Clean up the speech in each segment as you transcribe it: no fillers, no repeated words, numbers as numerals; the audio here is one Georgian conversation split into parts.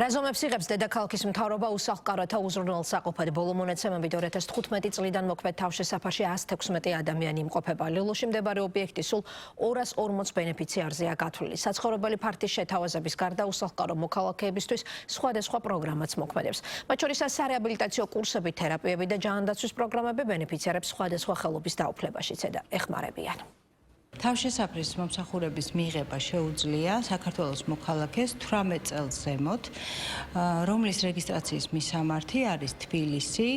რაზომებს იღებს დედაქალაქის მთავრობა უსახლკაროთა უზრუნველსაყოფად. ბოლო მონაცემებით 2015 წლიდან მოქმედ თავშესაფარში 116 ადამიანი იმყოფება. ლილოში მდებარე ობიექტი სულ 240 ბენეფიციარზეა გათვლილი. საცხოვრებელი ფართის შეთავაზების გარდა უსახლკარო მოქალაქეებისთვის სხვადასხვა პროგრამაც მოქმედებს. მათ შორისაა სარეაბილიტაციო კურსები, თერაპიები და ჯანდაცვის პროგრამები ბენეფიციარებს სხვადასხვა ხელობის დაუფლებაშიც ეხმარებიან. თავშესაფრის მომსახურების მიღება შეუძლია საქართველოს მოქალაქეს 18 წელს ზემოთ, რომლის რეგისტრაციის მისამართი არის თბილისი,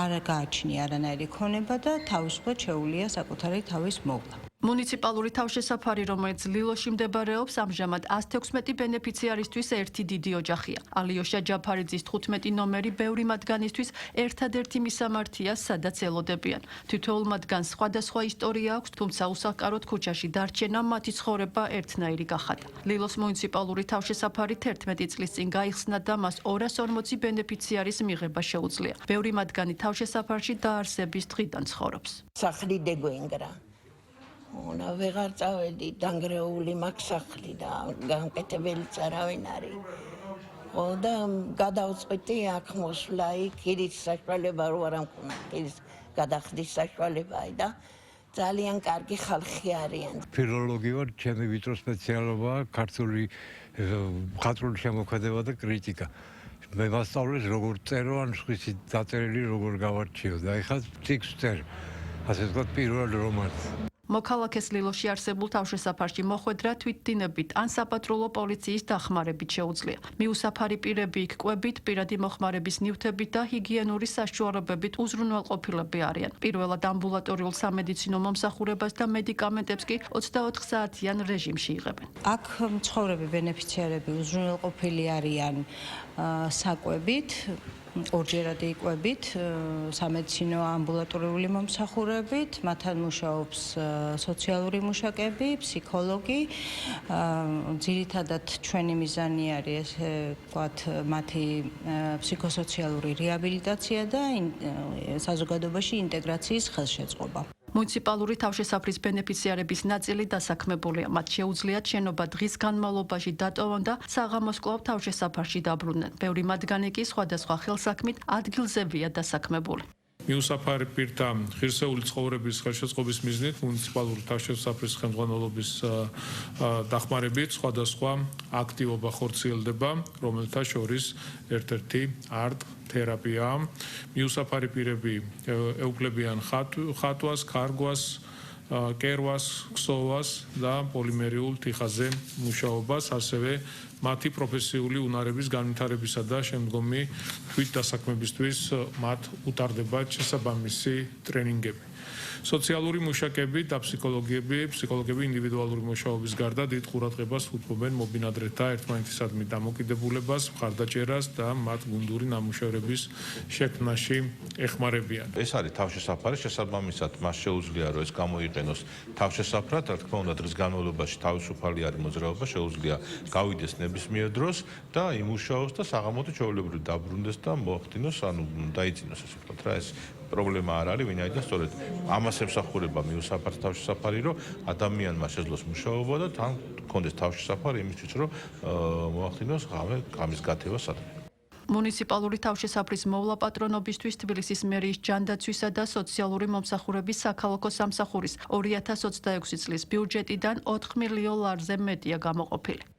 არ გააჩნია არანაირი ქონება და თავისუფლად შეუძლია საკუთარი თავის მოვლა. მუნიციპალური თავშესაფარი, რომელიც ლილოში მდებარეობს, ამჟამად 116 ბენეფიციარისთვის ერთი დიდი ოჯახია. ალიოშა ჯაფარიძის 15 ნომერი ბევრი მათგანისთვის ერთადერთი მისამართია, სადაც ელოდებიან. თითოეულ მათგანს სხვადასხვა ისტორია აქვს, თუმცა უსახლკაროდ ქუჩაში დარჩენა მათი ცხოვრება ერთნაირი გახადა. ლილოს მუნიციპალური თავშესაფარი 11 წლის წინ გაიხსნა და მას 240 ბენეფიციარის მიღება შეუძლია. ბევრი მათგანი თავშესაფარში დაარსების დღიდან ცხოვრობს. სახლი დეგოინგრა. Ona ვეღარ წავედი, დანგრეული მაქვს სახლი და გამკეთებელიც არავინ არის. და გადავწყვიტი აქ მოსვლა, იქ ის საშუალება რო არ მქონდა, ის გადახდის საშუალებაა და ძალიან კარგი ხალხი არიან. ფილოლოგი ვარ, ჩემი ვიწრო სპეციალობაა ქართული მხატვრული შემოქმედება და კრიტიკა. მე მასწავლეს როგორ წერო, ან სხვისი დაწერილი როგორ გავარჩიო და ეხლა ციკს ვწერ. ასე ვთქვათ, პირველ რომანს. მოქალაქეს ლილოში არსებულ თავშესაფარში მოხვედრა თვითდინებით ან საპატრულო პოლიციის დახმარებით შეუძლია. მიუსაფარი პირები იქ კვებით, პირადი მოხმარების ნივთებით და ჰიგიენური საშუალებებით უზრუნველყოფილები არიან. პირველად ამბულატორიულ სამედიცინო მომსახურებას და მედიკამენტებს კი 24 საათიან რეჟიმში იღებენ. აქ მცხოვრები ბენეფიციარები უზრუნველყოფილი არიან საკვებით, ორჯერად იკვებით, სამედიცინო ამბულატორიული მომსახურებით, მათთან მუშაობს სოციალური მუშაკები, ფსიქოლოგი. ძირითადად ჩვენი მიზანი არის ესე ვთქვათ, მათი ფსიქოსოციალური რეაბილიტაცია და საზოგადოებაში ინტეგრაციის ხელშეწყობა. მუნიციპალური თავშესაფრის ბენეფიციარების ნაწილი დასაქმებულია. მათ შეუძლიათ შენობა დღის განმავლობაში დატოვონ და საღამოს კვლავ თავშესაფარში დაბრუნდნენ. ბევრი მათგანი კი სხვადასხვა ხელსაქმით ადგილზევია დასაქმებული. მიუსაფარი პირთა ღირსეული ცხოვრების ხელშეწყობის მიზნით მუნიციპალური თავშესაფრის ხელმძღვანელობის დახმარებით სხვადასხვა აქტივობა ხორციელდება, რომელთა შორის ერთ-ერთი არტ თერაპია. მიუსაფარი პირები ეუფლებიან ხატვას, ქარგვას, კერვას, ქსოვას და პოლიმერიულ თიხაზე მუშაობას, ასევე მათი პროფესიული უნარების განვითარებისა და შემდგომი თვითდასაქმებისთვის მათ უტარდებათ შესაბამისი ტრენინგები. სოციალური მუშაკები და ფსიქოლოგები ინდივიდუალური მუშაობის გარდა დიდ ყურადღებას უთმობენ მობინადრეთა ერთმანეთისადმი დამოკიდებულებას, მხარდაჭერას და მათ გუნდური ნამუშევრების შექმნაში ეხმარებიან. ეს არის თავშესაფარი, შესაბამისად მას შეუძლია რომ ეს გამოიყენოს თავშესაფრად, რა თქმა უნდა დღის განმავლობაში თავისუფალი არის მოძრაობა, შეუძლია გავიდეს ნებისმიერ დროს და იმუშაოს და საღამოთი ჩვეულებრივ დაბრუნდეს და მოახდინოს, ანუ დაიწინოს ასე ვთქვათ რა, ეს პრობლემა არ არის, ვინაიდან სწორედ ამას ემსახურება მიუსაფარს თავშესაფარი, რომ ადამიანმა შეძლოს მუშაობა და თან კონდეს თავშესაფარი იმისთვის, რომ მოახდინოს ღამის გათევა სადღაც. მუნიციპალური თავშესაფრის მოვლა პატრონობისთვის თბილისის მერიის ჯანდაცვისა და სოციალური მომსახურების საქალაქო სამსახურის 2026 წლის ბიუჯეტიდან 4 მილიონ ლარზე მეტია გამოყოფილი.